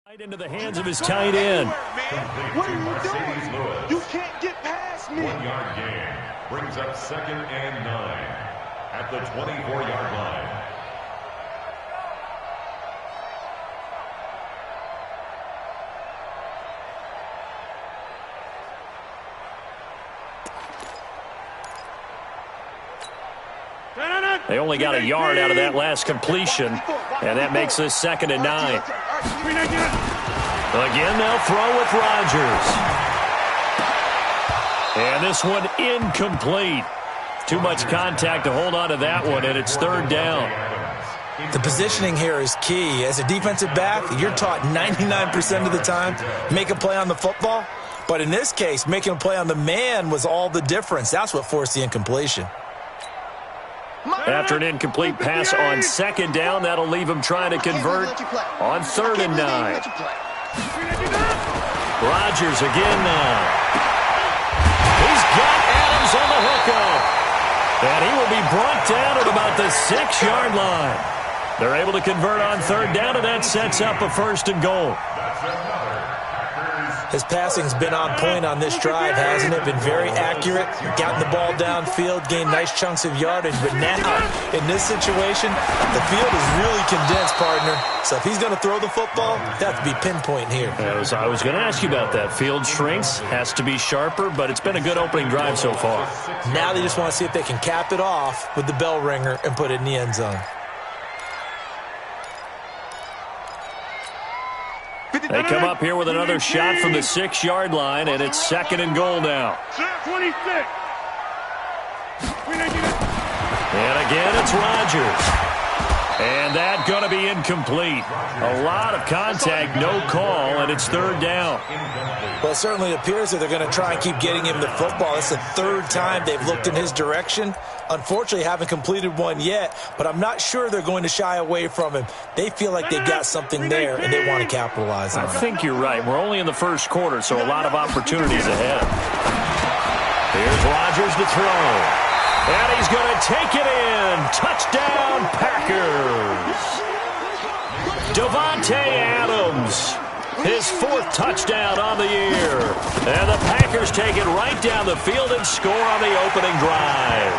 Right into the hands of his tight end. What are you doing? You can't get past me. 1-yard gain brings up 2nd and 9 at the 24-yard line. They only got a yard out of that last completion, and that makes this 2nd and 9. Again, they'll throw with Rodgers. And this one incomplete. Too much contact to hold on to that one, and it's 3rd down. The positioning here is key. As a defensive back, you're taught 99% of the time, make a play on the football. But in this case, making a play on the man was all the difference. That's what forced the incompletion. After an incomplete pass on 2nd down, that'll leave him trying to convert on 3rd and 9. Rodgers again now. He's got Adams on the hookup. And he will be brought down at about the 6-yard line. They're able to convert on 3rd down, and that sets up a 1st and goal. His passing's been on point on this drive, hasn't it? Been very accurate, gotten the ball downfield, gained nice chunks of yardage. But now, in this situation, the field is really condensed, partner. So if he's going to throw the football, that to be pinpoint here. I was going to ask you about that. Field shrinks, has to be sharper, but it's been a good opening drive so far. Now they just want to see if they can cap it off with the bell ringer and put it in the end zone. They come up here with another shot from the 6-yard line, and it's 2nd and goal now. 26. And again, it's Rodgers. And that going to be incomplete. A lot of contact, no call, and it's 3rd down. Well, it certainly appears that they're going to try and keep getting him the football. It's the 3rd time they've looked in his direction. Unfortunately, haven't completed one yet, but I'm not sure they're going to shy away from him. They feel like they've got something there, and they want to capitalize on it. I think you're right. We're only in the 1st quarter, so a lot of opportunities ahead. Here's Rodgers to throw. And he's going to take it in. Touchdown, Packers. Davante Adams. His 4th touchdown on the year. And the Packers take it right down the field and score on the opening drive.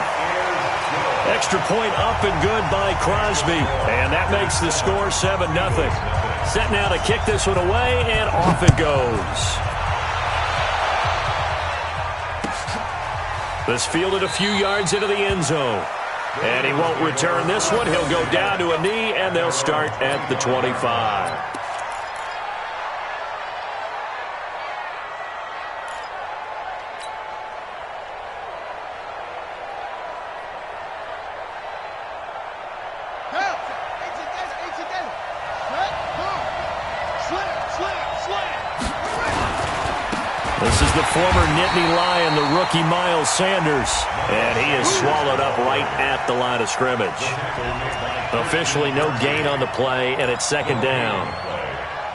Extra point up and good by Crosby. And that makes the score 7-0. Set now to kick this one away, and off it goes. This fielded a few yards into the end zone. And he won't return this one. He'll go down to a knee, and they'll start at the 25. This is the former Nittany Lion, the rookie Miles Sanders. And he is swallowed up right at the line of scrimmage. Officially no gain on the play, and it's 2nd down.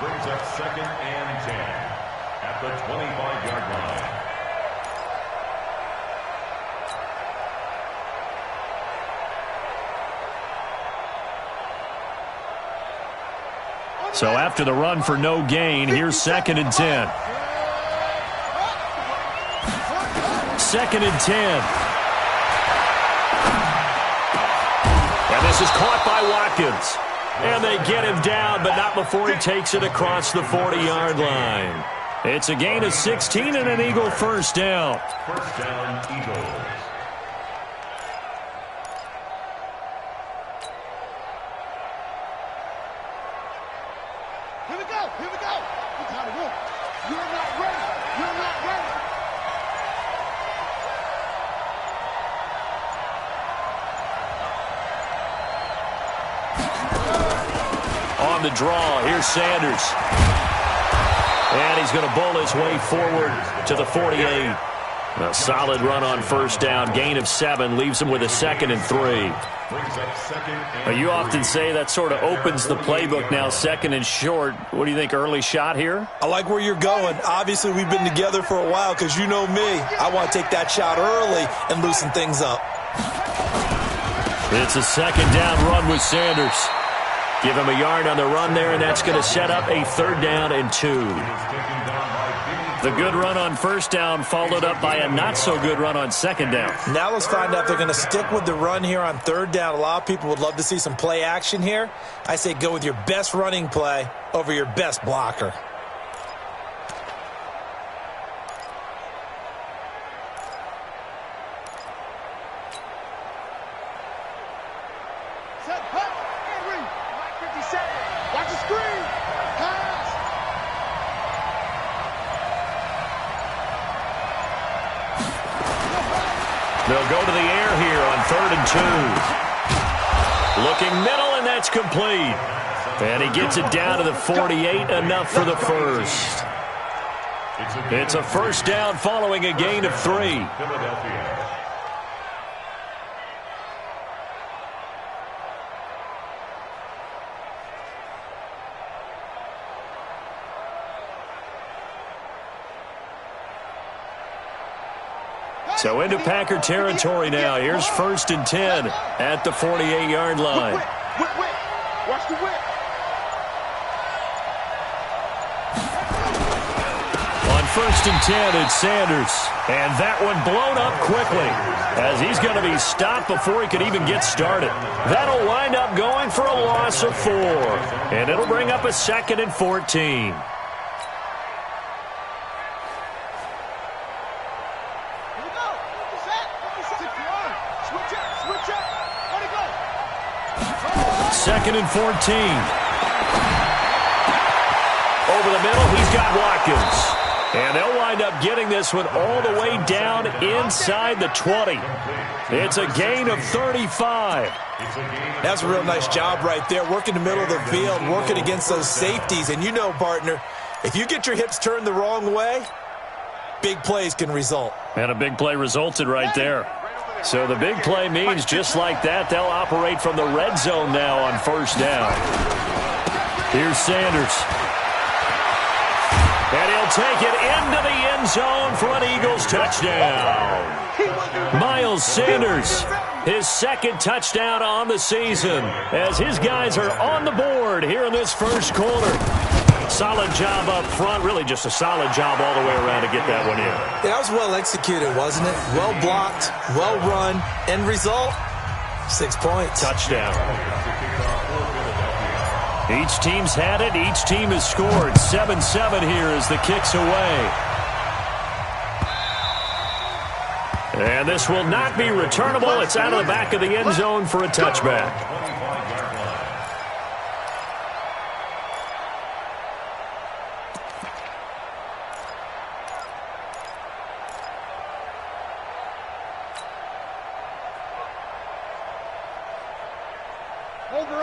Brings up 2nd and 10 at the 25-yard line. So after the run for no gain, here's 2nd and 10. 2nd and 10. And this is caught by Watkins. And they get him down, but not before he takes it across the 40-yard line. It's a gain of 16 and an Eagle 1st down. 1st down, Eagles. Here we go. Here we go. You got to win. You're not ready. You're not ready. On the draw, here's Sanders. And he's going to bowl his way forward to the 48. A solid run on 1st down. Gain of 7 leaves him with a 2nd and 3. You often say that sort of opens the playbook now, 2nd and short. What do you think, early shot here? I like where you're going. Obviously, we've been together for a while because you know me. I want to take that shot early and loosen things up. It's a 2nd down run with Sanders. Give him a yard on the run there, and that's going to set up a 3rd down and 2. The good run on 1st down followed up by a not-so-good run on 2nd down. Now let's find out if they're going to stick with the run here on 3rd down. A lot of people would love to see some play action here. I say go with your best running play over your best blocker. They'll go to the air here on 3rd and 2. Looking middle, and that's complete. And he gets it down to the 48, enough for the first. It's a 1st down following a gain of 3. So into Packer territory now. Here's 1st and 10 at the 48-yard line. Watch the whip. On 1st and 10, it's Sanders. And that one blown up quickly as he's going to be stopped before he can even get started. That'll wind up going for a loss of 4. And it'll bring up a 2nd and 14. Second and 14. Over the middle, he's got Watkins. And they'll wind up getting this one all the way down inside the 20. It's a gain of 35. That's a real nice job right there, working the middle of the field, working against those safeties. And you know, partner, if you get your hips turned the wrong way, big plays can result. And a big play resulted right there. So the big play means just like that, they'll operate from the red zone now on 1st down. Here's Sanders. And he'll take it into the end zone for an Eagles touchdown. Miles Sanders, his 2nd touchdown on the season, as his guys are on the board here in this 1st quarter. Solid job up front, really just a solid job all the way around to get that one in. Yeah, that was well executed, wasn't it? Well blocked, well run. End result, 6 points. Touchdown. Each team's had it. Each team has scored. 7-7 here as the kick's away. And this will not be returnable. It's out of the back of the end zone for a touchback.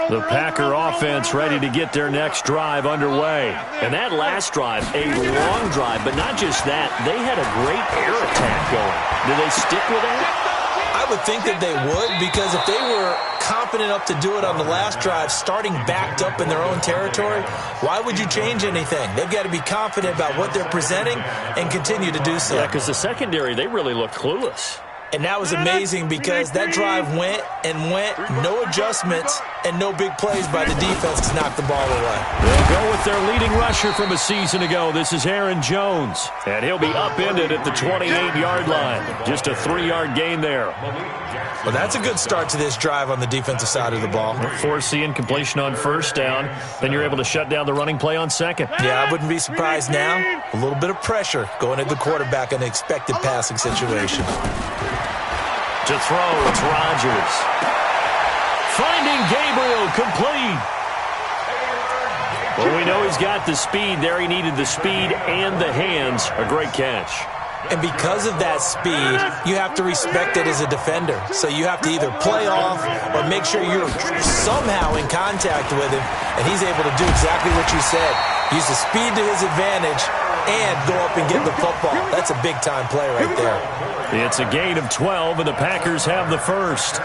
The Packer offense ready to get their next drive underway. And that last drive, a long drive, but not just that. They had a great air attack going. Do they stick with that? I would think that they would, because if they were confident enough to do it on the last drive, starting backed up in their own territory, why would you change anything? They've got to be confident about what they're presenting and continue to do so. Yeah, because the secondary, they really look clueless. And that was amazing because that drive went and went, no adjustments, and no big plays by the defense to knock the ball away. They'll go with their leading rusher from a season ago. This is Aaron Jones. And he'll be upended at the 28-yard line. Just a 3-yard gain there. Well, that's a good start to this drive on the defensive side of the ball. Force the incompletion on 1st down. Then you're able to shut down the running play on 2nd. Yeah, I wouldn't be surprised now. A little bit of pressure going at the quarterback in an expected passing situation. To throw, it's Rodgers. Finding Gabriel, complete. Well, we know he's got the speed there. He needed the speed and the hands. A great catch. And because of that speed, you have to respect it as a defender. So you have to either play off or make sure you're somehow in contact with him, and he's able to do exactly what you said. Use the speed to his advantage and go up and get the football. That's a big-time play right there. It's a gain of 12, and the Packers have the first.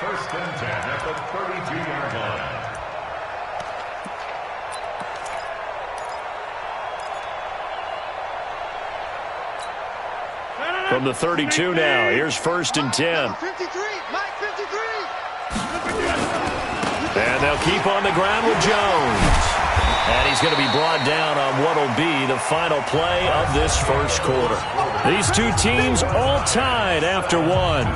First and 10 at the 32-yard line. From the 32 now, here's 1st and 10. 53, Mike 53. And they'll keep on the ground with Jones. And he's going to be brought down on what will be the final play of this first quarter. These two teams all tied after one.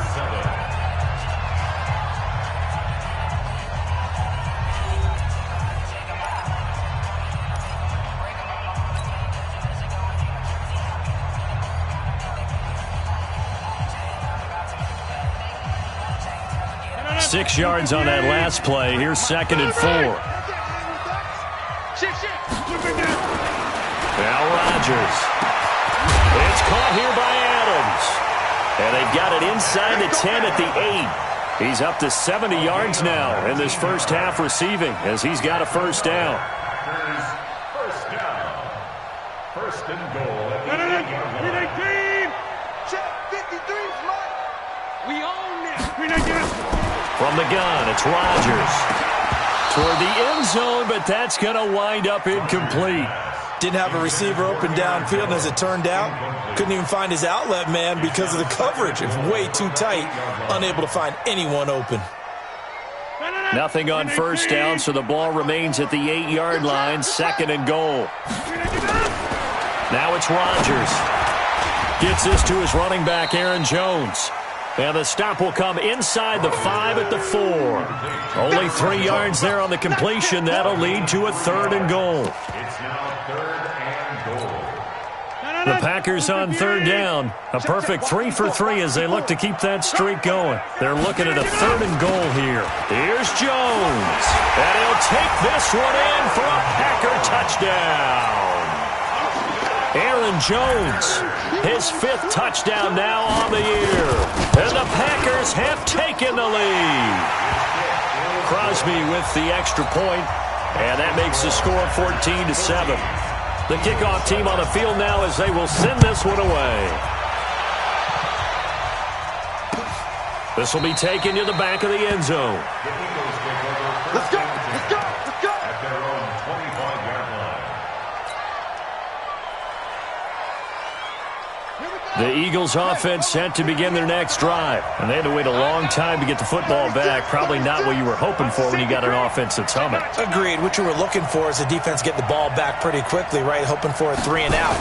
Six yards on that last play. Here's 2nd and 4. Now Rodgers. It's caught here by Adams. And they've got it inside the 10 at the 8. He's up to 70 yards now in this first half receiving as he's got a first down. First down. First and goal at the 8-yard line. Check 53, Mike. We own this. From the gun, it's Rodgers. Toward the end zone, but that's going to wind up incomplete. Didn't have a receiver open downfield, and as it turned out, couldn't even find his outlet man because of the coverage. It's way too tight, unable to find anyone open. Nothing on first down, so the ball remains at the 8-yard line, 2nd and goal. Now it's Rodgers. Gets this to his running back, Aaron Jones. And the stop will come inside the 5 at the 4. Only 3 yards there on the completion. That'll lead to a 3rd and goal. It's now 3rd and goal. The Packers on 3rd down. A perfect 3 for 3 as they look to keep that streak going. They're looking at a 3rd and goal here. Here's Jones. And he'll take this one in for a Packer touchdown. Aaron Jones, his 5th touchdown now on the year. And the Packers have taken the lead. Crosby with the extra point, and that makes the score 14-7. The kickoff team on the field now as they will send this one away. This will be taken to the back of the end zone. Let's go. Let's go. Let's go. At their own 25-yard line. The Eagles offense set to begin their next drive. And they had to wait a long time to get the football back. Probably not what you were hoping for when you got an offense that's humming. Agreed. What you were looking for is the defense get the ball back pretty quickly, right? Hoping for a 3 and out.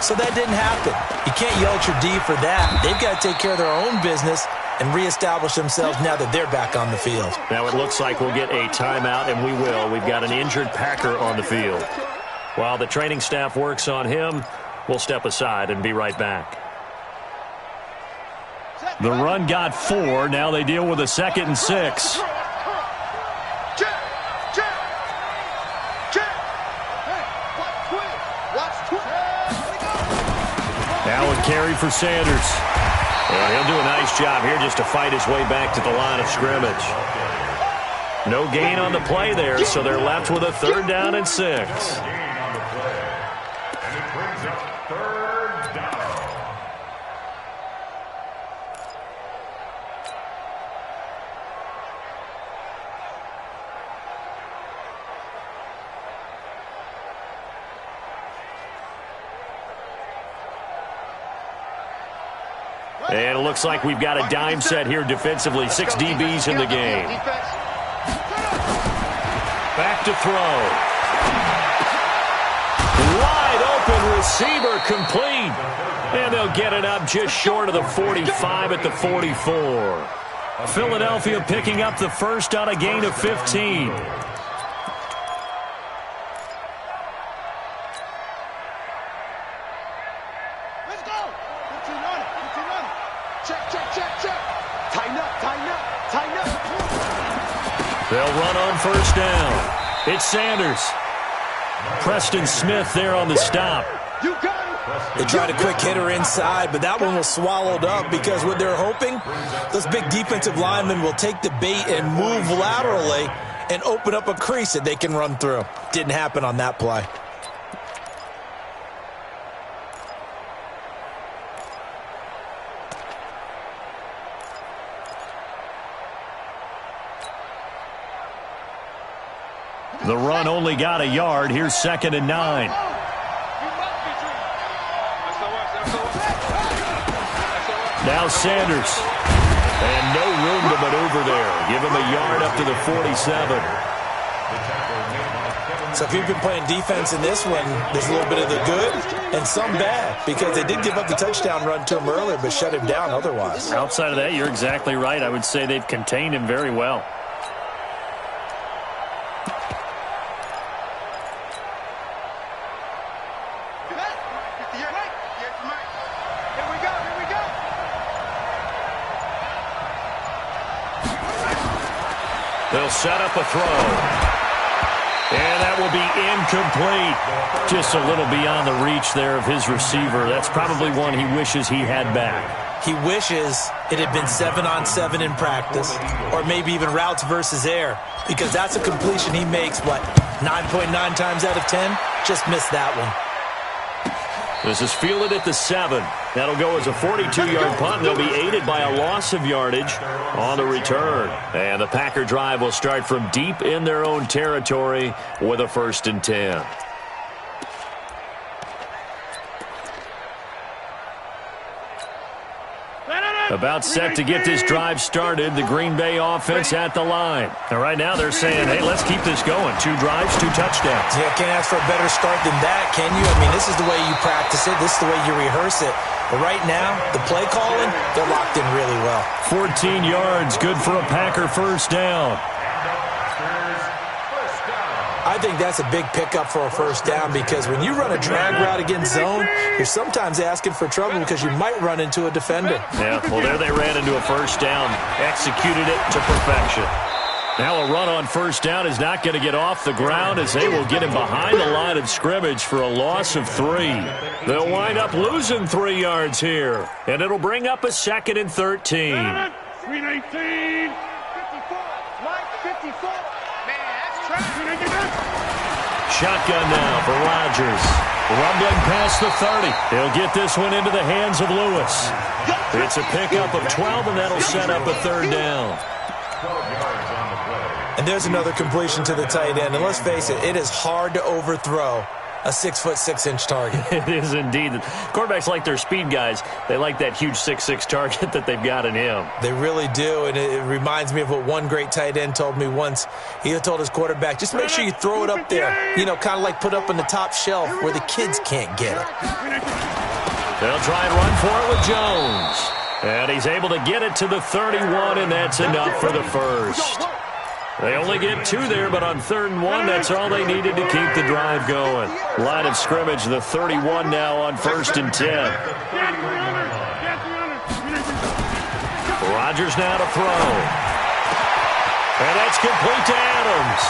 So that didn't happen. You can't yell at your D for that. They've got to take care of their own business and reestablish themselves now that they're back on the field. Now it looks like we'll get a timeout, and we will. We've got an injured Packer on the field. While the training staff works on him, we'll step aside and be right back. The run got 4. Now they deal with a 2nd and 6. Check. Check. Check. Hey, watch twin. Now a carry for Sanders. And he'll do a nice job here just to fight his way back to the line of scrimmage. No gain on the play there, so they're left with a 3rd down and 6. Gain on the play. And it brings up 3rd down. And it looks like we've got a dime set here defensively. 6 DBs in the game. Back to throw. Wide open receiver complete. And they'll get it up just short of the 45 at the 44. Philadelphia picking up the first on a gain of 15. They'll run on first down. It's Sanders. Preston Smith there on the stop. They tried a quick hitter inside, but that one was swallowed up because what they're hoping, those big defensive linemen will take the bait and move laterally and open up a crease that they can run through. Didn't happen on that play. The run only got a yard. Here's 2nd and 9. Now Sanders. And no room to maneuver there. Give him a yard up to the 47. So if you've been playing defense in this one, there's a little bit of the good and some bad, because they did give up the touchdown run to him earlier but shut him down otherwise. Outside of that, you're exactly right. I would say they've contained him very well. They'll set up a throw. And that will be incomplete. Just a little beyond the reach there of his receiver. That's probably one he wishes he had back. He wishes it had been 7-on-7 in practice, or maybe even routes versus air, because that's a completion he makes, 9.9 times out of 10? Just missed that one. This is fielded at the 7. That'll go as a 42-yard punt. They'll be aided by a loss of yardage on the return. And the Packer drive will start from deep in their own territory with a 1st and 10. About set to get this drive started, the Green Bay offense at the line. And right now they're saying, hey, let's keep this going. 2 drives, 2 touchdowns. Yeah, can't ask for a better start than that, can you? I mean, this is the way you practice it. This is the way you rehearse it. But right now, the play calling, they're locked in really well. 14 yards, good for a Packer 1st down. I think that's a big pickup for a 1st down, because when you run a drag route against zone, you're sometimes asking for trouble because you might run into a defender. Yeah, well, there they ran into a 1st down, executed it to perfection. Now a run on 1st down is not going to get off the ground, as they will get him behind the line of scrimmage for a loss of 3. They'll wind up losing 3 yards here, and it'll bring up a 2nd and 13. 319. 54. Mike, 54. Man, that's trash. Shotgun now for Rodgers. Rumbling past the 30. He'll get this one into the hands of Lewis. It's a pickup of 12, and that'll set up a 3rd down. And there's another completion to the tight end. And let's face it, it is hard to overthrow a 6'6" target. It is indeed. Quarterbacks like their speed guys. They like that huge 6'6" target that they've got in him. They really do, and it reminds me of what one great tight end told me once. He told his quarterback, just make sure you throw it up there. You know, kind of like put up on the top shelf where the kids can't get it. They'll try and run for it with Jones. And he's able to get it to the 31, and that's enough for the 1st. They only get 2 there, but on 3rd and 1, that's all they needed to keep the drive going. Line of scrimmage, the 31 now on 1st and 10. Rodgers now to throw. And that's complete to Adams.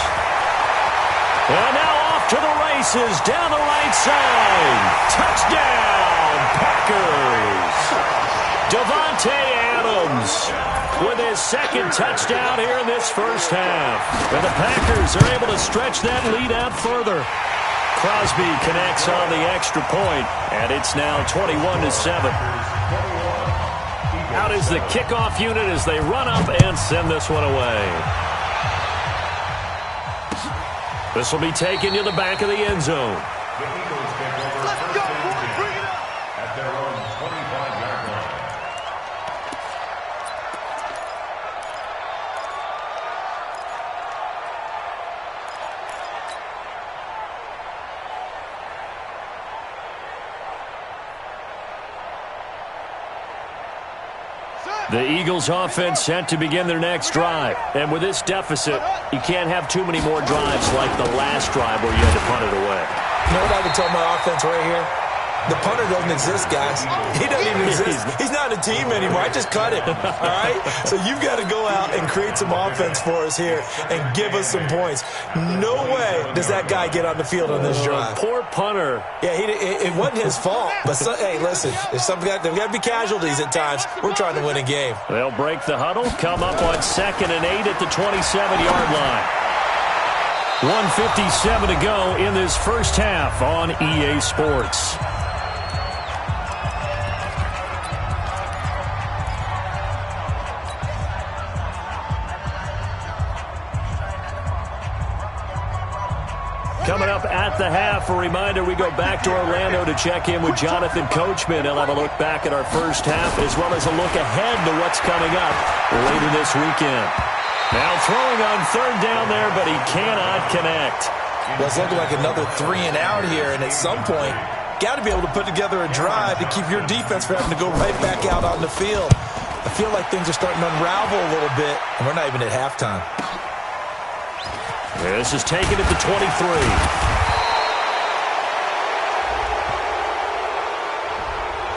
And now off to the races, down the right side. Touchdown, Packers. Davante Adams with his 2nd touchdown here in this 1st half. And the Packers are able to stretch that lead out further. Crosby connects on the extra point, and it's now 21-7. Out is the kickoff unit as they run up and send this one away. This will be taken to the back of the end zone. Let's go, boy. Bring it up. At their own 25-yard line. The Eagles offense set to begin their next drive. And with this deficit, you can't have too many more drives like the last drive where you had to punt it away. You know what I would tell my offense right here? The punter doesn't exist, guys. He doesn't even exist. He's not a team anymore. I just cut him, all right? So you've got to go out and create some offense for us here and give us some points. No way does that guy get on the field on this drive. Poor punter. Yeah, it wasn't his fault. But, hey, listen, there's got to be casualties at times. We're trying to win a game. They'll break the huddle, come up on 2nd and 8 at the 27-yard line. 1:57 to go in this 1st half on EA Sports. Coming up at the half, a reminder, we go back to Orlando to check in with Jonathan Coachman. He'll have a look back at our 1st half as well as a look ahead to what's coming up later this weekend. Now throwing on third down there, but he cannot connect. Well, it's looking like another 3 and out here, and at some point, got to be able to put together a drive to keep your defense from having to go right back out on the field. I feel like things are starting to unravel a little bit, and we're not even at halftime. This is taken at the 23.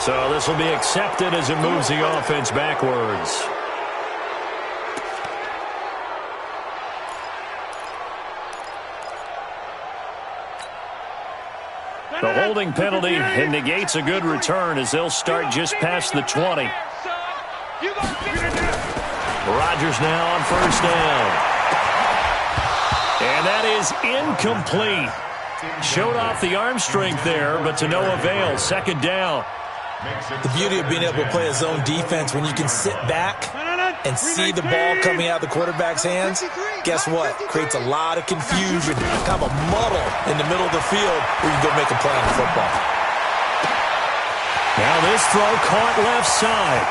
So this will be accepted as it moves the offense backwards. The holding penalty negates a good return as they'll start just past the 20. Rodgers now on first down. And that is incomplete. Showed off the arm strength there, but to no avail. Second down. The beauty of being able to play a zone defense when you can sit back and see the ball coming out of the quarterback's hands, guess what? Creates a lot of confusion, kind of a muddle in the middle of the field where you can go make a play on the football. Now this throw caught left side.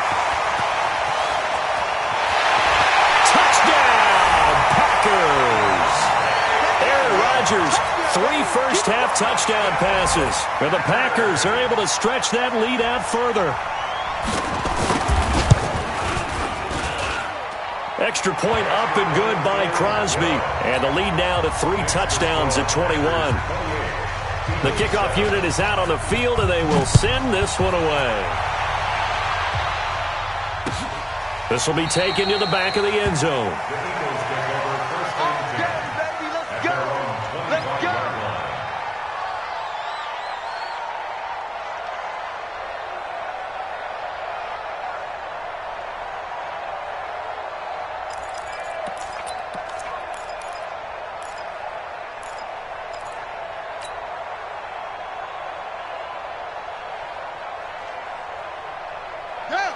Touchdown, Packers! Aaron Rodgers, 3 first-half touchdown passes. And the Packers are able to stretch that lead out further. Extra point up and good by Crosby. And the lead now to 3 touchdowns at 21. The kickoff unit is out on the field, and they will send this one away. This will be taken to the back of the end zone.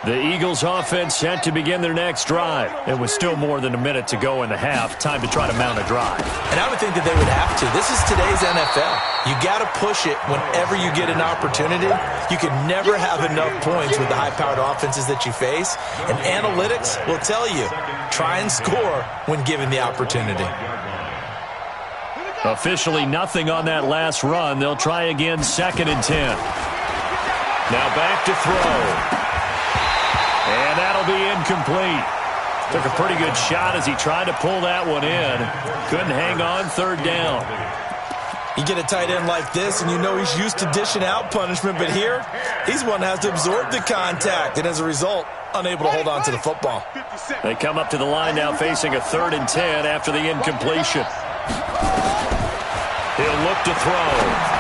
The Eagles offense set to begin their next drive. And with still more than a minute to go in the half, time to try to mount a drive. And I would think that they would have to. This is today's NFL. You got to push it whenever you get an opportunity. You can never have enough points with the high-powered offenses that you face. And analytics will tell you, try and score when given the opportunity. Officially nothing on that last run. They'll try again, 2nd and 10. Now back to throw. And that'll be incomplete. Took a pretty good shot as he tried to pull that one in. Couldn't hang on, 3rd down. You get a tight end like this, and you know he's used to dishing out punishment, but here, he's one that has to absorb the contact, and as a result, unable to hold on to the football. They come up to the line now facing a 3rd and 10 after the incompletion. He'll look to throw.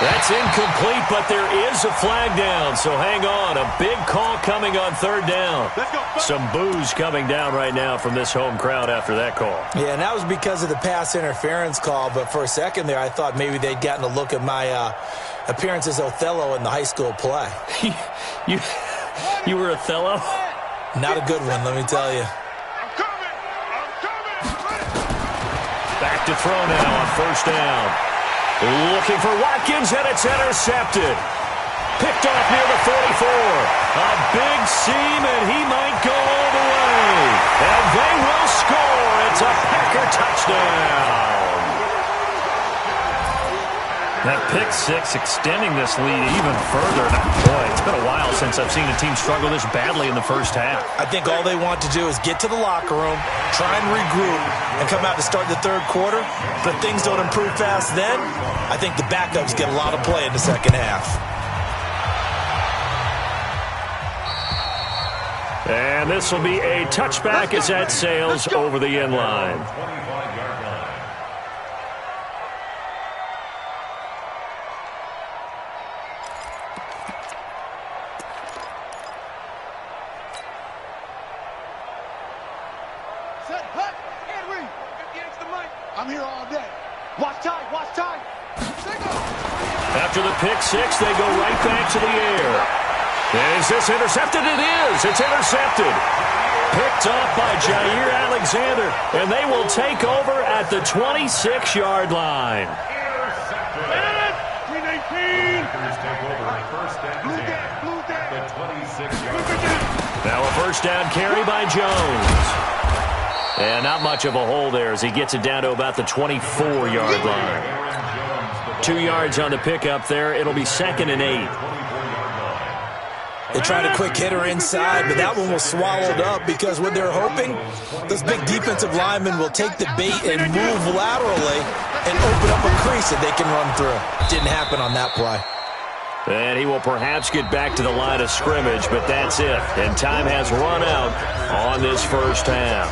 That's incomplete, but there is a flag down, so hang on. A big call coming on 3rd down. Some boos coming down right now from this home crowd after that call. Yeah, and that was because of the pass interference call, but for a second there, I thought maybe they'd gotten a look at my appearance as Othello in the high school play. You were Othello? Not a good one, let me tell you. Back to throw now on 1st down. Looking for Watkins, and it's intercepted. Picked off near the 44. A big seam, and he might go all the way. And they will score. It's a Packer touchdown. That pick six extending this lead even further. Boy, it's been a while since I've seen a team struggle this badly in the first half. I think all they want to do is get to the locker room, try and regroup, and come out to start the 3rd quarter. But if things don't improve fast then, I think the backups get a lot of play in the 2nd half. And this will be a touchback as that sails over the end line. I'm here all day. Watch time, watch time. After the pick six, they go right back to the air. Is this intercepted? It is. It's intercepted. Picked up by Jair Alexander, and they will take over at the 26-yard line. Now a 1st down carry by Jones. And not much of a hole there as he gets it down to about the 24-yard line. 2 yards on the pickup there. It'll be 2nd and 8. They tried a quick hitter inside, but that one was swallowed up because what they're hoping, those big defensive linemen will take the bait and move laterally and open up a crease that they can run through. Didn't happen on that play. And he will perhaps get back to the line of scrimmage, but that's it. And time has run out on this first half.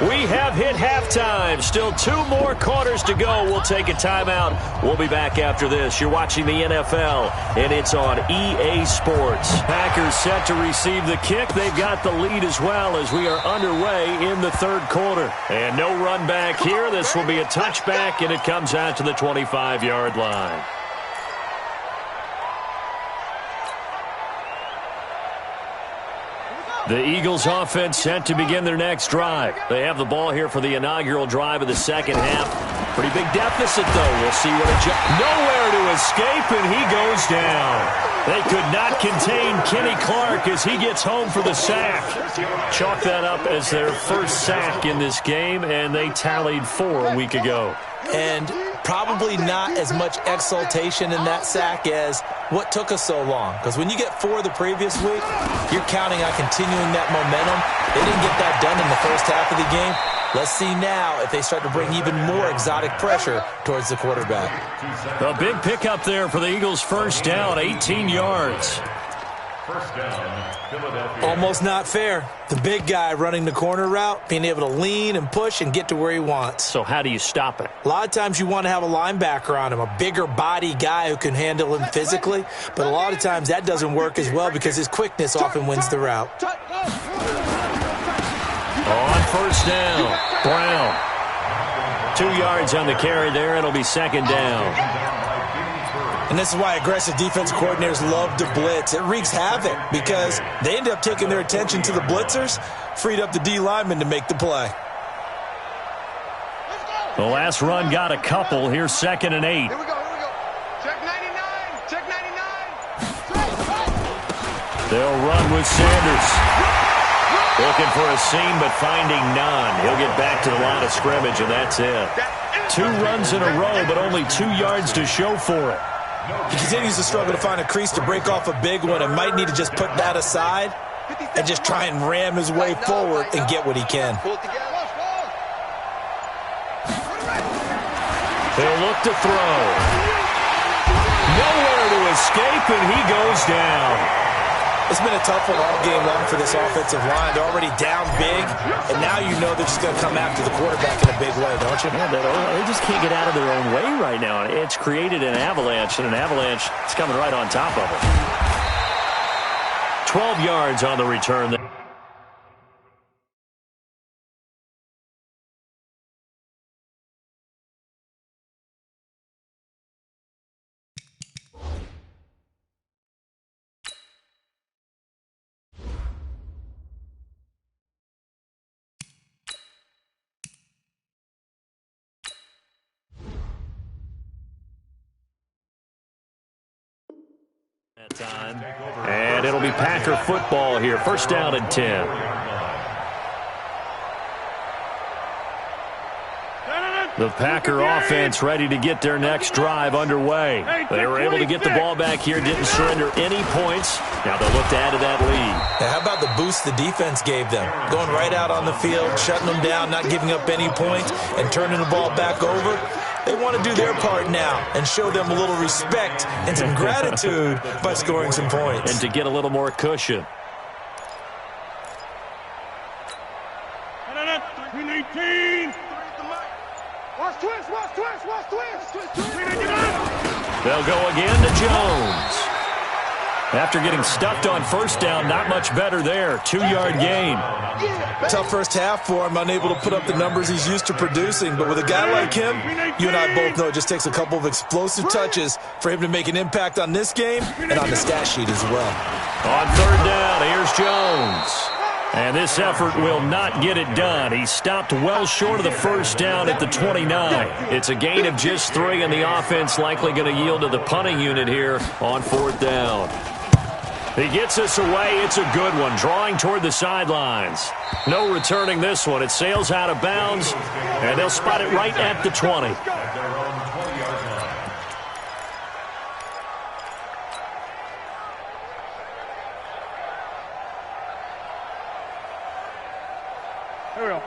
We have hit halftime. Still 2 more quarters to go. We'll take a timeout. We'll be back after this. You're watching the NFL, and it's on EA Sports. Packers set to receive the kick. They've got the lead as well as we are underway in the 3rd quarter. And no run back here. This will be a touchback, and it comes out to the 25-yard line. The Eagles offense set to begin their next drive. They have the ball here for the inaugural drive of the 2nd half. Pretty big deficit, though. We'll see what nowhere to escape, and he goes down. They could not contain Kenny Clark as he gets home for the sack. Chalk that up as their first sack in this game, and they tallied 4 a week ago. And probably not as much exultation in that sack as what took us so long. Because when you get 4 the previous week, you're counting on continuing that momentum. They didn't get that done in the first half of the game. Let's see now if they start to bring even more exotic pressure towards the quarterback. A big pickup there for the Eagles' first down, 18 yards. First down, Philadelphia. Almost not fair. The big guy running the corner route, being able to lean and push and get to where he wants. So how do you stop it? A lot of times you want to have a linebacker on him, a bigger body guy who can handle him physically, but a lot of times that doesn't work as well because his quickness often wins the route. On first down, Brown. 2 yards on the carry there. It'll be 2nd down. And this is why aggressive defense coordinators love to blitz. It wreaks havoc because they end up taking their attention to the blitzers, freed up the D lineman to make the play. The last run got a couple. Here's 2nd and 8. Here we go. Check 99. Check 99. They'll run with Sanders. Looking for a seam, but finding none. He'll get back to the line of scrimmage, and that's it. 2 runs in a row, but only 2 yards to show for it. He continues to struggle to find a crease to break off a big one and might need to just put that aside and just try and ram his way forward and get what he can. They'll look to throw. Nowhere to escape, and he goes down. It's been a tough one all game long for this offensive line. They're already down big, and now you know they're just going to come after the quarterback in a big way, don't you? Yeah, they just can't get out of their own way right now. It's created an avalanche, and an avalanche is coming right on top of it. 12 yards on the return. Time. And it'll be Packer football here. First down and 10. The Packer offense ready to get their next drive underway. They were able to get the ball back here, didn't surrender any points. Now they'll look to add to that lead. Now, how about the boost the defense gave them? Going right out on the field, shutting them down, not giving up any points, and turning the ball back over. They want to do their part now and show them a little respect and some gratitude by scoring some points. And to get a little more cushion. 319. Watch twist. They'll go again to Jones. After getting stuffed on first down, not much better there. 2-yard gain. Tough first half for him, unable to put up the numbers he's used to producing. But with a guy like him, you and I both know it just takes a couple of explosive touches for him to make an impact on this game and on the stat sheet as well. On third down, here's Jones. And this effort will not get it done. He stopped well short of the first down at the 29. It's a gain of just 3, and the offense likely going to yield to the punting unit here on fourth down. He gets us away. It's a good one. Drawing toward the sidelines. No returning this one. It sails out of bounds, and they'll spot it right at the 20.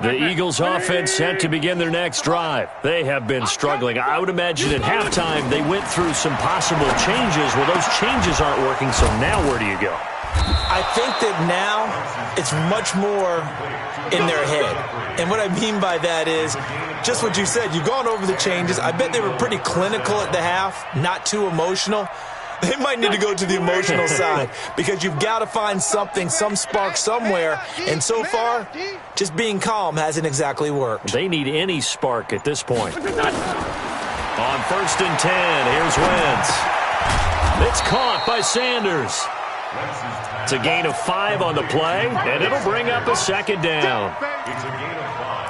The Eagles offense set to begin their next drive. They have been struggling. I would imagine at halftime they went through some possible changes. Well, those changes aren't working, so now where do you go? I think that now it's much more in their head. And what I mean by that is just what you said. You've gone over the changes. I bet they were pretty clinical at the half, not too emotional. They might need to go to the emotional side because you've got to find something, some spark somewhere. And so far, just being calm hasn't exactly worked. They need any spark at this point. On 1st and 10, here's Wentz. It's caught by Sanders. It's a gain of 5 on the play, and it'll bring up a second down. It's a gain of 5.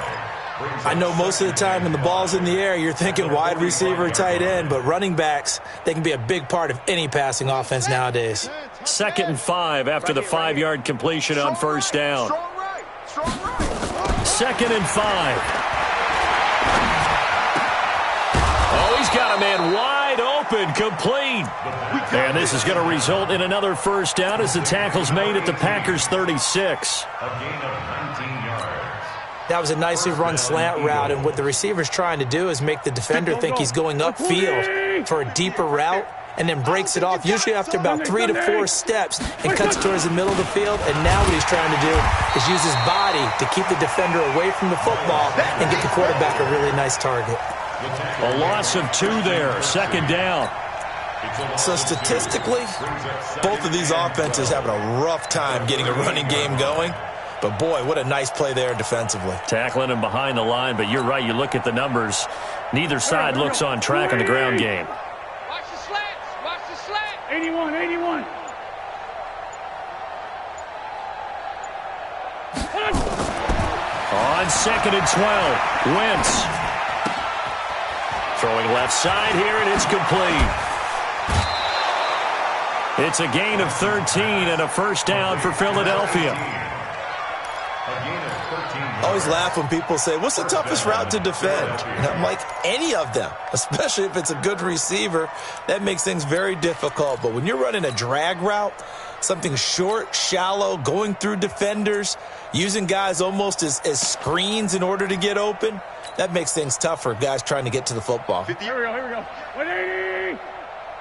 I know most of the time when the ball's in the air, you're thinking wide receiver, tight end, but running backs, they can be a big part of any passing offense nowadays. 2nd and 5 after the 5-yard completion on 1st down. 2nd and 5. Oh, he's got a man wide open, complete. And this is going to result in another 1st down as the tackle's made at the Packers' 36. A gain of 19 yards. That was a nicely run slant route, and what the receiver's trying to do is make the defender think he's going upfield for a deeper route and then breaks it off, usually after about 3 to 4 steps, and cuts towards the middle of the field. And now what he's trying to do is use his body to keep the defender away from the football and get the quarterback a really nice target. A loss of 2 there, 2nd down. So statistically, both of these offenses having a rough time getting a running game going. But, boy, what a nice play there defensively. Tackling him behind the line, but you're right. You look at the numbers. Neither side looks on track in the ground game. Watch the slants. Watch the slant. 81, 81. On 2nd and 12, Wentz. Throwing left side here, and it's complete. It's a gain of 13 and a 1st down for Philadelphia. I always laugh when people say, what's the toughest route to defend? And I'm like, any of them, especially if it's a good receiver. That makes things very difficult. But when you're running a drag route, something short, shallow, going through defenders, using guys almost as screens in order to get open, that makes things tough for guys trying to get to the football. 50. Here we go. 180.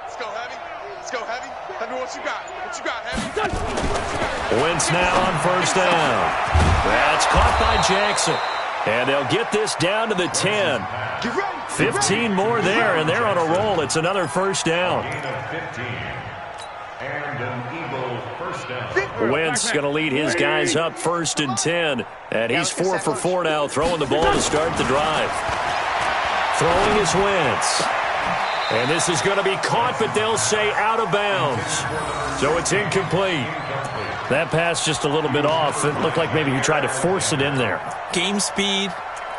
Let's go, Heavy. Let's go, Heavy. Heavy, what you got? What you got, Heavy? Wentz now on 1st down. That's caught by Jackson. And they'll get this down to the 10. 15 more there, and they're on a roll. It's another 1st down. Gain of 15. And an Eagle 1st down. Wentz going to lead his guys up 1st and 10. And he's 4 for 4 now, throwing the ball to start the drive. Throwing is Wentz. And this is going to be caught, but they'll say out of bounds. So it's incomplete. That pass just a little bit off. It looked like maybe he tried to force it in there. Game speed,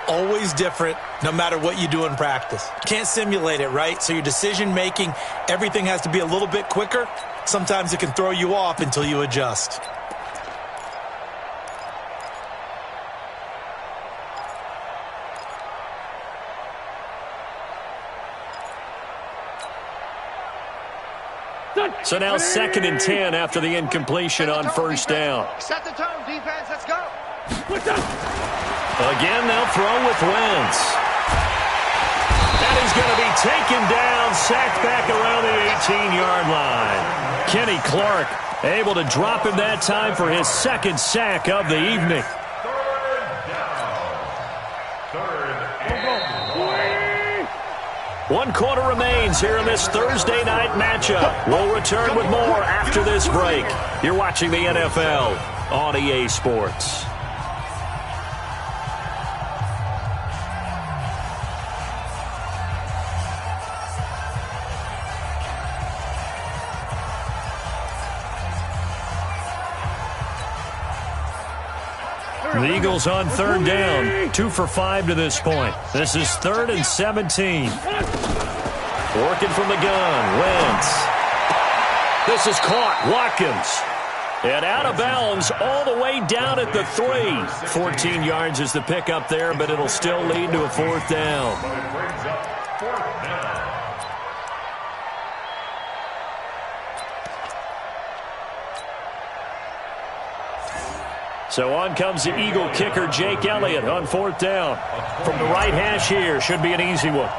always different, no matter what you do in practice. Can't simulate it, right? So your decision-making, everything has to be a little bit quicker. Sometimes it can throw you off until you adjust. So now 2nd and 10 after the incompletion on 1st down. Set the tone, defense. Let's go. Again, they'll throw with Wentz. That is going to be taken down, sacked back around the 18-yard line. Kenny Clark able to drop him that time for his 2nd sack of the evening. 1 quarter remains here in this Thursday night matchup. We'll return with more after this break. You're watching the NFL on EA Sports. The Eagles on 3rd down, 2 for 5 to this point. This is 3rd and 17. Working from the gun, Wentz. This is caught. Watkins. And out of bounds all the way down at the 3. 14 yards is the pickup there, but it'll still lead to a 4th down. But it brings up 4th down. So on comes the Eagle kicker, Jake Elliott, on 4th down. From the right hash here, should be an easy one.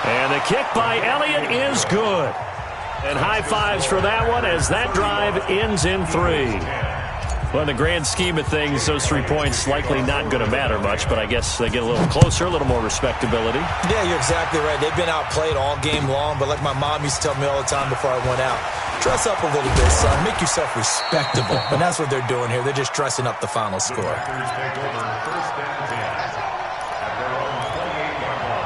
And the kick by Elliott is good. And high fives for that one as that drive ends in 3. Well, in the grand scheme of things, those 3 points likely not going to matter much, but I guess they get a little closer, a little more respectability. Yeah, you're exactly right. They've been outplayed all game long, but like my mom used to tell me all the time before I went out, dress up a little bit, son. Make yourself respectable. And that's what they're doing here. They're just dressing up the final score. Packers take over 1st and 10 at their own 28-yard line.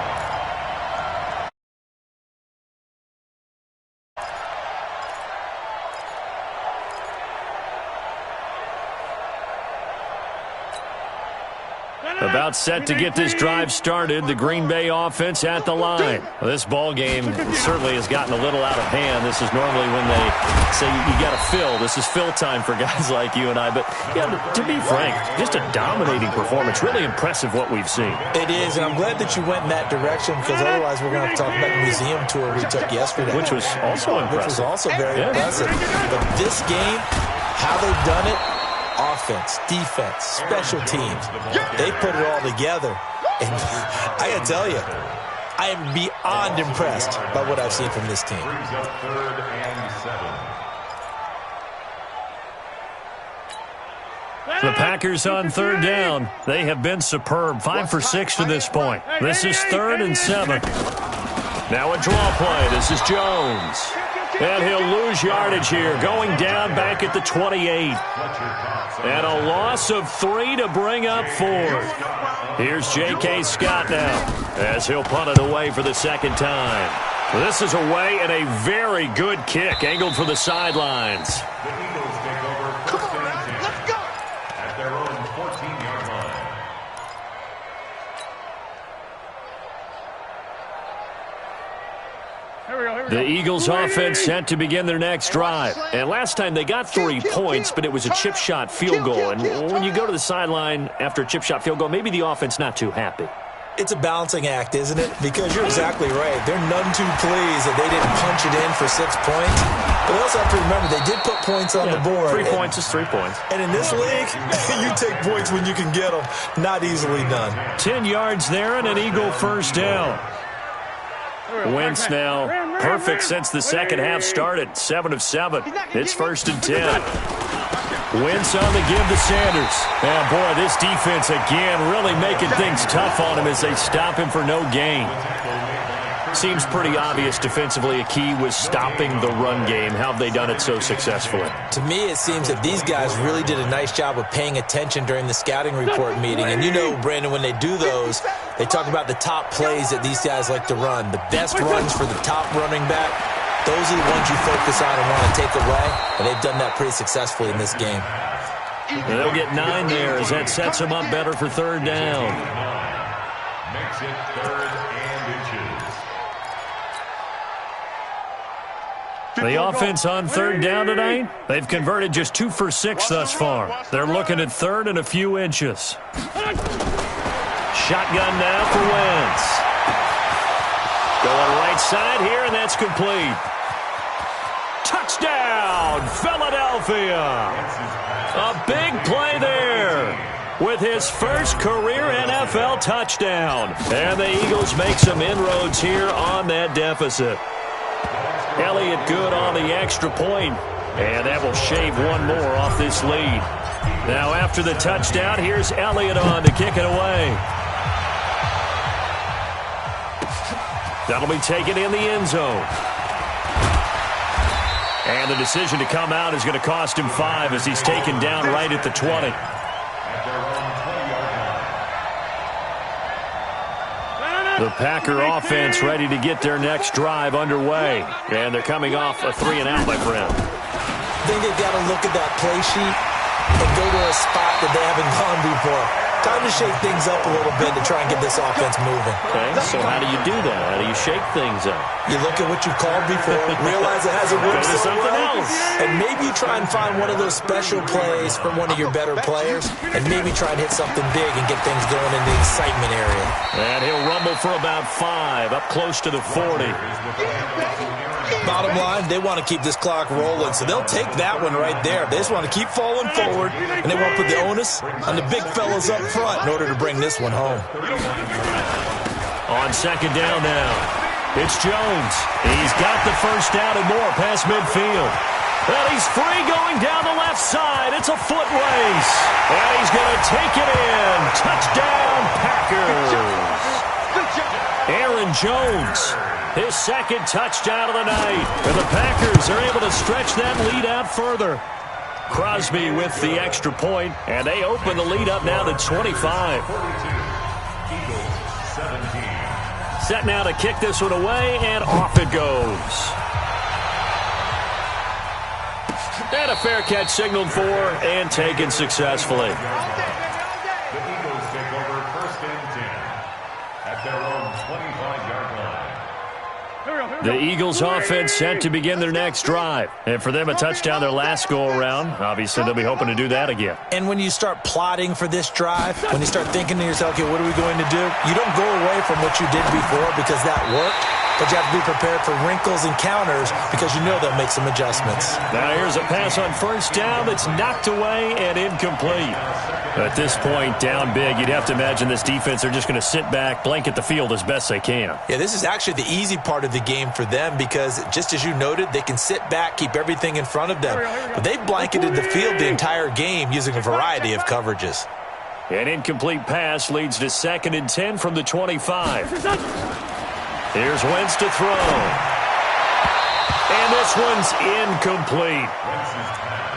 About set to get this drive started, the Green Bay offense at the line. Well, this ball game certainly has gotten a little out of hand. This is normally when they say you got to fill. This is fill time for guys like you and I. But yeah, to be frank, just a dominating performance. Really impressive what we've seen. It is, and I'm glad that you went in that direction because otherwise we're going to have to talk about the museum tour we took yesterday. Which was also impressive. Which was also very impressive. But this game, how they've done it, offense, defense, special teams, they put it all together. And I got to tell you, I am beyond impressed by what I've seen from this team. Brings up 3rd and 7. The Packers on 3rd down. They have been superb. 5 for 6 to this point. This is 3rd and 7. Now a draw play. This is Jones. And he'll lose yardage here, going down back at the 28. And a loss of 3 to bring up 4th. Here's J.K. Scott now, as he'll punt it away for the 2nd time. This is away and a very good kick, angled for the sidelines. The Eagles take over 1st and 10 at their own 14-yard line. The Eagles offense set to begin their next drive. And last time they got 3 points, but it was a chip shot field goal. And when you go to the sideline after a chip shot field goal, maybe the offense not too happy. It's a balancing act, isn't it? Because you're exactly right. They're none too pleased that they didn't punch it in for 6 points. But they also have to remember they did put points on the board. 3 points is 3 points. And in this league, you take points when you can get them. Not easily done. 10 yards there and an Eagle 1st down. Wentz now perfect since the second half started. 7 of 7. It's 1st and 10. Wentz on the give to Sanders. And boy, this defense again really making things tough on him as they stop him for no gain. Seems pretty obvious defensively a key was stopping the run game. How have they done it so successfully? To me, it seems that these guys really did a nice job of paying attention during the scouting report meeting. And you know, Brandon, when they do those, they talk about the top plays that these guys like to run. The best runs for the top running back, those are the ones you focus on and want to take away. And they've done that pretty successfully in this game. And they'll get 9 there as that sets them up better for 3rd down. Makes it 3rd and inches. The offense on 3rd down tonight, they've converted just 2 for 6 thus far. They're looking at 3rd and a few inches. Shotgun now for Wentz. Going right side here, and that's complete. Touchdown, Philadelphia. A big play there with his first career NFL touchdown. And the Eagles make some inroads here on that deficit. Elliott good on the extra point, and that will shave 1 more off this lead. Now after the touchdown, here's Elliott on to kick it away. That'll be taken in the end zone. And the decision to come out is going to cost him 5 as he's taken down right at the 20. The Packer offense ready to get their next drive underway. And thee coming off a 3 and out, my friend. I think they've got to look at that play sheet and go to a spot that they haven't gone before. Time to shake things up a little bit to try and get this offense moving. Okay, so how do you do that? How do you shake things up? You look at what you've called before, realize it hasn't worked Go to so something well, else. and maybe you try and find one of those special plays from one of your better players, and maybe try and hit something big and get things going in the excitement area. And he'll rumble for about 5, up close to the 40. Bottom line, they want to keep this clock rolling, so they'll take that one right there. They just want to keep falling forward, and they want to put the onus on the big fellas up front in order to bring this one home. On second down now, it's Jones. He's got the first down and more past midfield. And he's free going down the left side. It's a foot race. And he's going to take it in. Touchdown, Packers. Aaron Jones, his second touchdown of the night. And the Packers are able to stretch that lead out further. Crosby with the extra point, and they open the lead up now to 25. Set now to kick this one away, and off it goes. And a fair catch signaled for and taken successfully. The Eagles take over 1st and 10 at their own 25-yard line. The Eagles offense set to begin their next drive. And for them, a touchdown their last go-around. Obviously, they'll be hoping to do that again. And when you start plotting for this drive, when you start thinking to yourself, okay, what are we going to do? You don't go away from what you did before because that worked, but you have to be prepared for wrinkles and counters because you know they'll make some adjustments. Now here's a pass on first down that's knocked away and incomplete. At this point, down big, you'd have to imagine this defense are just going to sit back, blanket the field as best they can. Yeah, this is actually the easy part of the game for them because, just as you noted, they can sit back, keep everything in front of them. But they've blanketed the field the entire game using a variety of coverages. An incomplete pass leads to 2nd and 10 from the 25. Here's Wentz to throw. And this one's incomplete.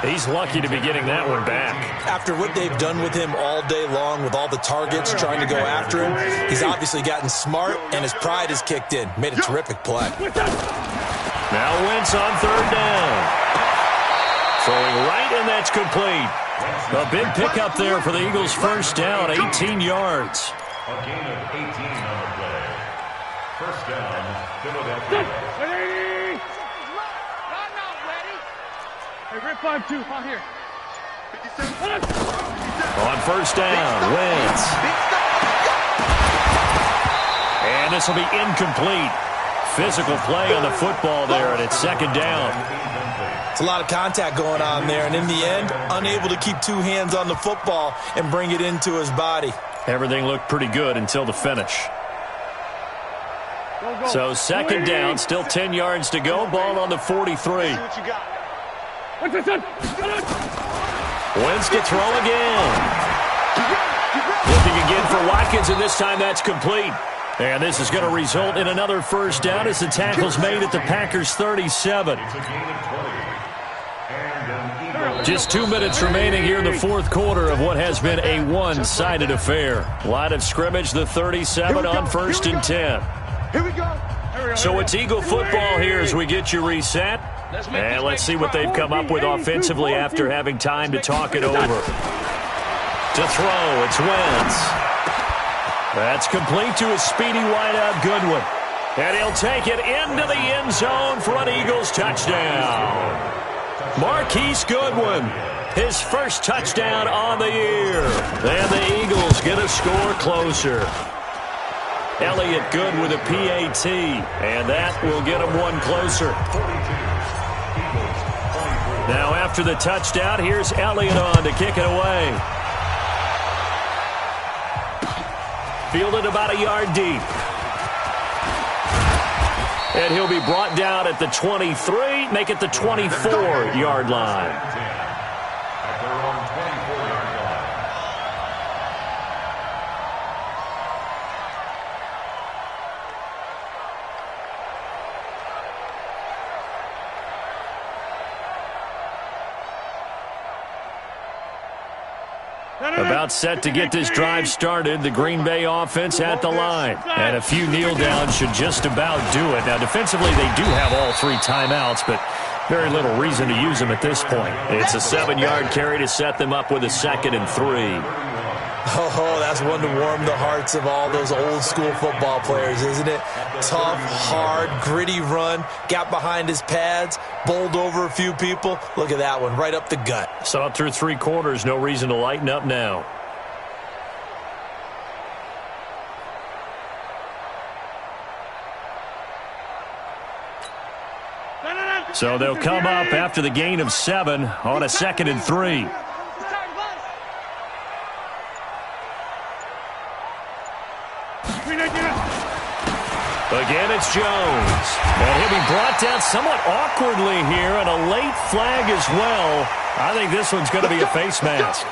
He's lucky to be getting that one back. After what they've done with him all day long with all the targets trying to go after him, he's obviously gotten smart and his pride has kicked in. Made a terrific play. Now Wentz on 3rd down. Throwing right, and that's complete. A big pickup there for the Eagles' first down, 18 yards. A gain of 18 on the play. 1st down, Philadelphia. Hey, Rip 5-2, out here. On first down, Wentz. And this will be incomplete. Physical play on the football there, and it's 2nd down. It's a lot of contact going on there, and in the end, unable to keep 2 hands on the football and bring it into his body. Everything looked pretty good until the finish. So 2nd down, still 10 yards to go. Ball on the 43. Wentz to throw again. Looking again for Watkins, and this time that's complete. And this is going to result in another first down as the tackle's made at the Packers' 37. Just 2 minutes remaining here in the 4th quarter of what has been a one-sided affair. Line of scrimmage, the 37 on 1st and 10. Here we go. So it's Eagle football here as we get you reset. And let's see what they've come up with offensively after having time to talk it over. To throw, it's Wentz. That's complete to a speedy wideout Goodwin. And he'll take it into the end zone for an Eagles touchdown. Marquise Goodwin, his first touchdown on the year. And the Eagles get a score closer. Elliott good with a PAT, and that will get him one closer. Now after the touchdown, here's Elliott on to kick it away. Fielded about a yard deep. And he'll be brought down at the 23, make it the 24-yard line. At their own 24-yard line. About set to get this drive started, the Green Bay offense at the line. And a few kneel downs should just about do it. Now, defensively, they do have all 3 timeouts, but very little reason to use them at this point. It's a 7-yard carry to set them up with a 2nd and 3. Oh, that's one to warm the hearts of all those old-school football players, isn't it? Tough, hard, gritty run, got behind his pads, bowled over a few people. Look at that one, right up the gut. So through 3 quarters, no reason to lighten up now. So they'll come up after the gain of 7 on a 2nd and 3. Again, it's Jones. And he'll be brought down somewhat awkwardly here, and a late flag as well. I think this one's going to be a face mask.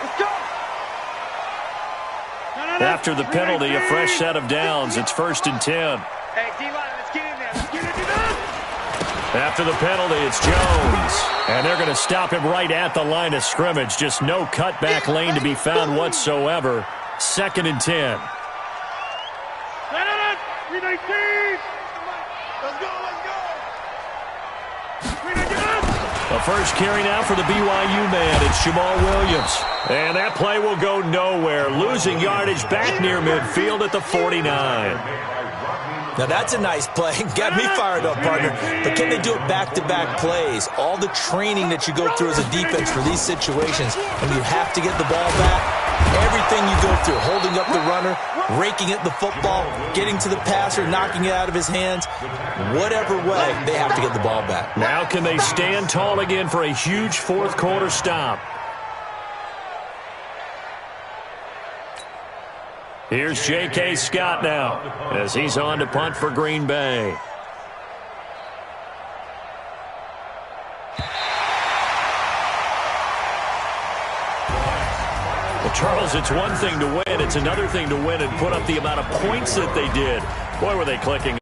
After the penalty, a fresh set of downs. It's 1st and 10. Hey, D-line, let's get in there. Let's get in there. After the penalty, it's Jones. And they're going to stop him right at the line of scrimmage. Just no cutback lane to be found whatsoever. 2nd and 10. Let's go, let's go. The first carry now for the BYU man. It's Jamal Williams. And that play will go nowhere. Losing yardage back near midfield at the 49. Now, that's a nice play. Got me fired up, partner. But can they do it back-to-back plays? All the training that you go through as a defense for these situations, and you have to get the ball back. Everything you go through, holding up the runner, raking at the football, getting to the passer, knocking it out of his hands. Whatever way, they have to get the ball back. Now can they stand tall again for a huge 4th quarter stop? Here's J.K. Scott now as he's on to punt for Green Bay. Well, Charles, it's one thing to win. It's another thing to win and put up the amount of points that they did. Boy, were they clicking